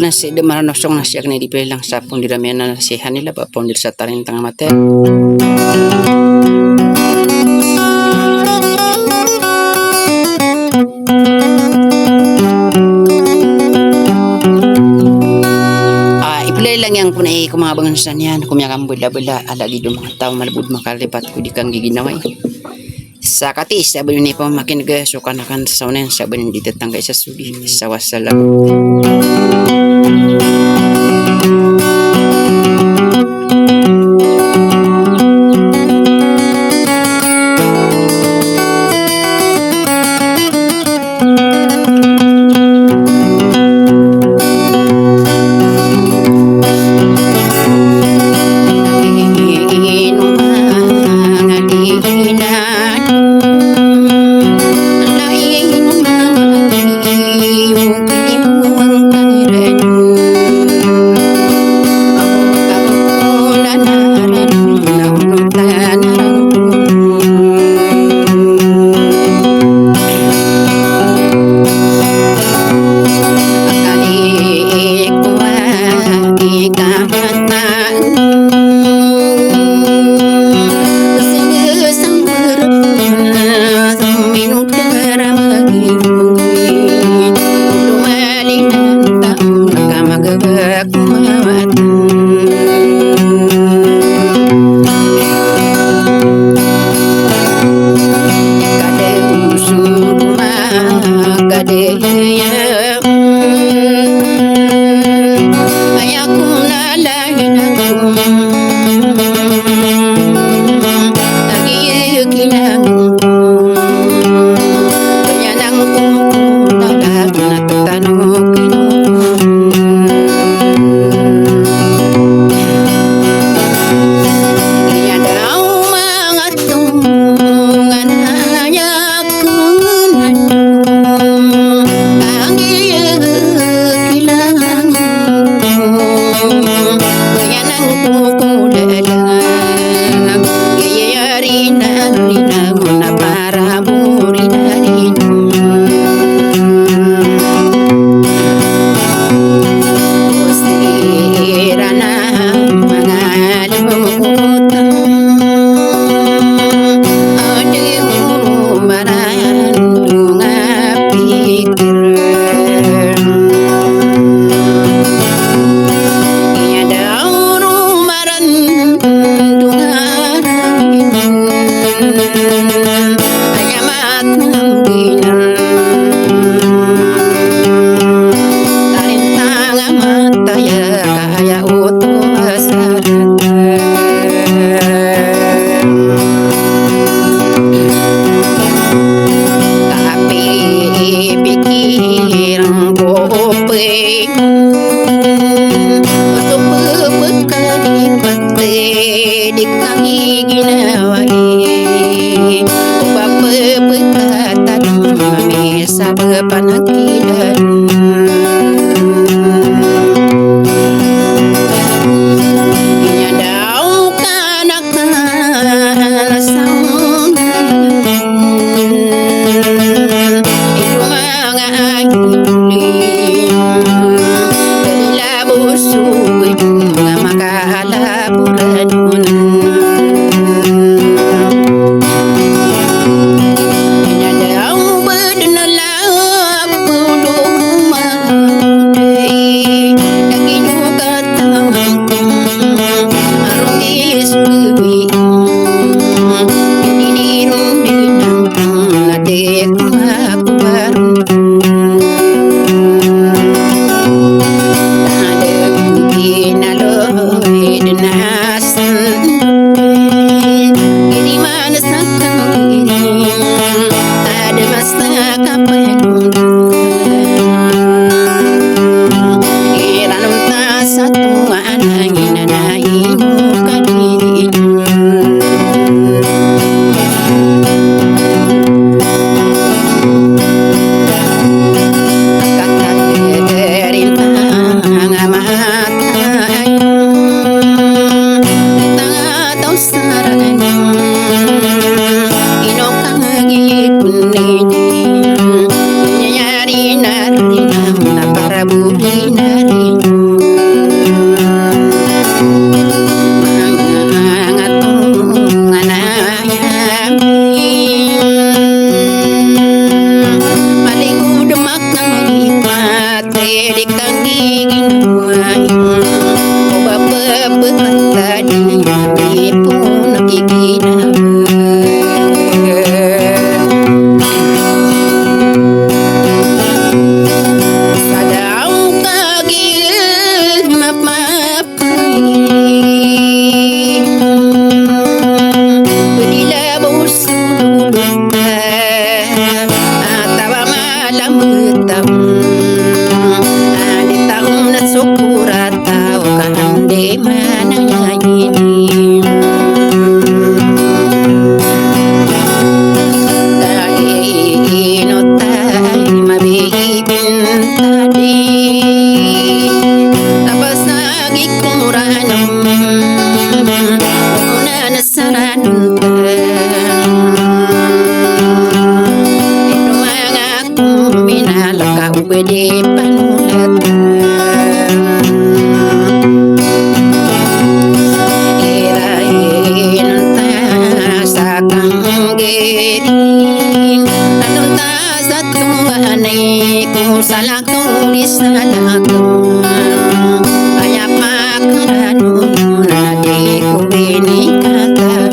nasi de maranosong nasi agni di lang sa pundir amena nasihan nila ba pundir sa tarin tanga mate. Iplay lang yang kunay kumabangan sa niyan kumyakang bula-bula ala di mga tao malabud makalipat ko di kang giginaway. Sa katis sabi ni pa makin ga so kanakan sa unen sabi ni tetangga sa sudi sa wassalam. Para buli na rin bekat tadi kami pun Sadang kagil Bila bosan Tawa malam betam Di tahun syukur atau kan di mana ini Pwede panulat irain ta sa kanggiring anong ta sa tuwanay kung salah tulis na lagang kaya pakarano na di ko binikatan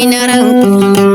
Narang